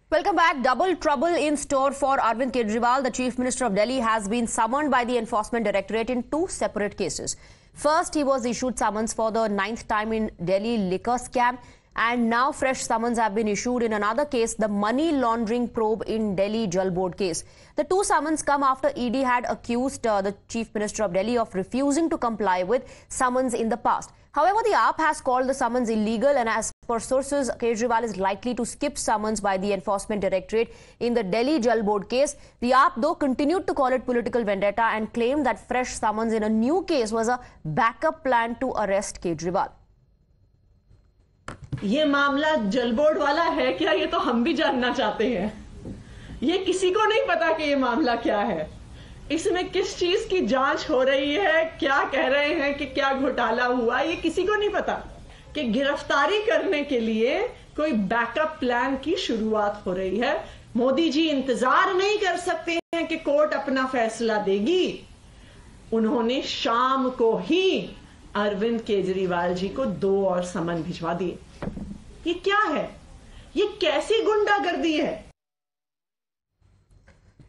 Welcome back. Double trouble in store for Arvind Kejriwal. The Chief Minister of Delhi has been summoned by the Enforcement Directorate in two separate cases. First, he was issued summons for the 9th time in Delhi liquor scam. And now fresh summons have been issued in another case, the money laundering probe in Delhi Jal Board case. The two summons come after ED had accused the Chief Minister of Delhi of refusing to comply with summons in the past. However, the AAP has called the summons illegal, and as per sources, Kejriwal is likely to skip summons by the Enforcement Directorate in the Delhi Jal Board case. The AAP, though, continued to call it political vendetta and claimed that fresh summons in a new case was a backup plan to arrest Kejriwal. ये मामला जल board वाला है क्या, ये तो हम भी जानना चाहते हैं। ये किसी को नहीं पता कि ये मामला क्या है, इसमें किस चीज की जांच हो रही है, क्या कह रहे हैं कि क्या घोटाला हुआ, ये किसी को नहीं पता। कि गिरफ्तारी करने के लिए कोई बैकअप प्लान की शुरुआत हो रही है। मोदी जी इंतजार नहीं कर सकते हैं कि कोर्ट अपना फैसला देगी। उन्होंने शाम को ही अरविंद केजरीवाल जी को 2 और समन भिजवा दिए। ये क्या है? ये कैसी गुंडागर्दी है?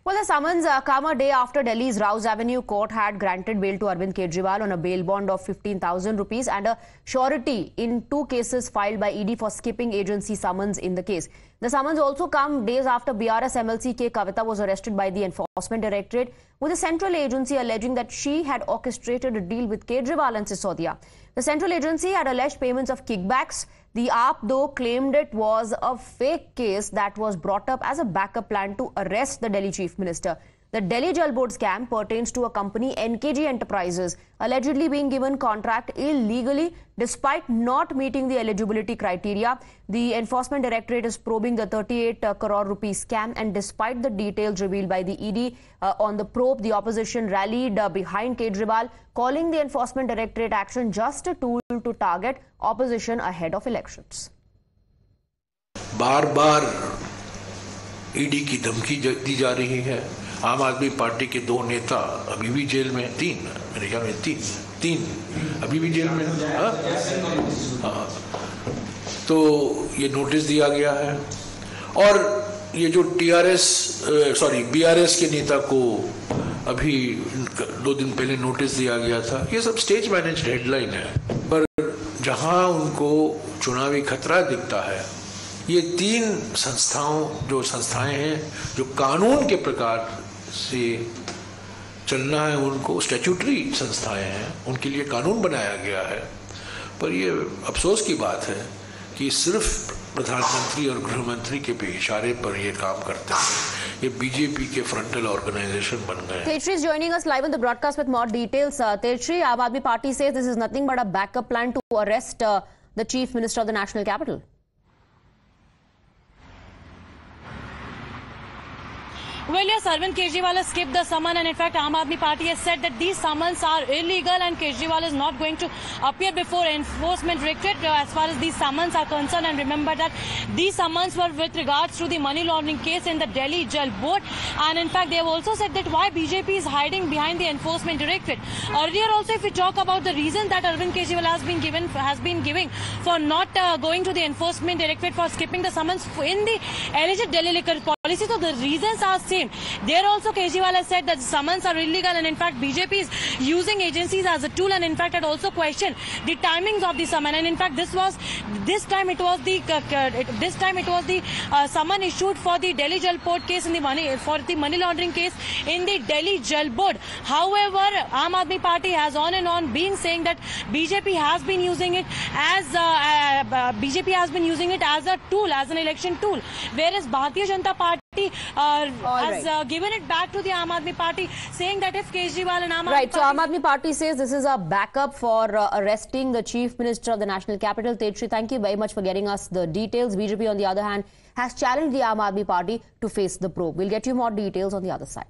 Well, the summons come a day after Delhi's Rouse Avenue court had granted bail to Arvind Kejriwal on a bail bond of 15,000 rupees and a surety in 2 cases filed by ED for skipping agency summons in the case. The summons also come days after BRS MLC K. Kavita was arrested by the Enforcement Directorate, with the central agency alleging that she had orchestrated a deal with Kejriwal and Sisodia. The central agency had alleged payments of kickbacks. The AAP, though, claimed it was a fake case that was brought up as a backup plan to arrest the Delhi Chief Minister. The Delhi Jal Board scam pertains to a company, NKG Enterprises, allegedly being given contract illegally despite not meeting the eligibility criteria. The Enforcement Directorate is probing the 38 crore rupee scam, and despite the details revealed by the ED on the probe, the opposition rallied behind Kejriwal, calling the Enforcement Directorate action just a tool to target opposition ahead of elections. बार-बार ED की धमकी दी जा रही है। आम आदमी party के 2 नेता अभी भी जेल में, 3 मेरे ख्याल में 3 अभी भी जेल में। हाँ, तो ये नोटिस दिया गया है। और ये जो बीआरएस के नेता को अभी 2 दिन पहले नोटिस दिया गया था, ये सब स्टेज मैनेज्ड हेडलाइन है। पर जहां उनको चुनावी खतरा दिखता है, ये 3 संस्थाएं हैं जो कानून के प्रकार से चलना है, उनको स्टैट्यूटरी संस्थाएं हैं, उनके लिए कानून बनाया गया है। पर ये अफसोस की बात है कि सिर्फ प्रधानमंत्री और गृह मंत्री के इशारे पर ये काम करते हैं। ये बीजेपी के फ्रंटल ऑर्गेनाइजेशन बन गए। Tetri is joining us live on the broadcast with more details. Tetri, Aam Aadmi Party says this is nothing but a backup plan to arrest the Chief Minister of the national capital. Well, yes, Arvind Kejriwal has skipped the summon, and in fact, Aam Aadmi Party has said that these summons are illegal and Kejriwal is not going to appear before Enforcement Directorate as far as these summons are concerned. And remember that these summons were with regards to the money laundering case in the Delhi Jal Board. And in fact, they have also said that why BJP is hiding behind the Enforcement Directorate. Earlier also, if we talk about the reason that Arvind Kejriwal has been giving for not going to the Enforcement Directorate for skipping the summons in the alleged Delhi liquor policy, so the reasons are same. There also Kejriwal has said that summons are illegal, and in fact BJP is using agencies as a tool, and in fact had also questioned the timings of the summon. And in fact this time it was the summon issued for the Delhi Jal Board case in the money laundering case in the Delhi Jal Board. However, Aam Aadmi Party has on and on been saying that BJP has been using it as a tool, as an election tool, whereas Bharatiya Janata Party has given it back to the Aam Aadmi Party, saying that if Kejriwal and Aam Aadmi Right, so Aam Aadmi Party says this is a backup for arresting the Chief Minister of the national capital. Tetri, thank you very much for getting us the details. BJP, on the other hand, has challenged the Aam Aadmi Party to face the probe. We'll get you more details on the other side.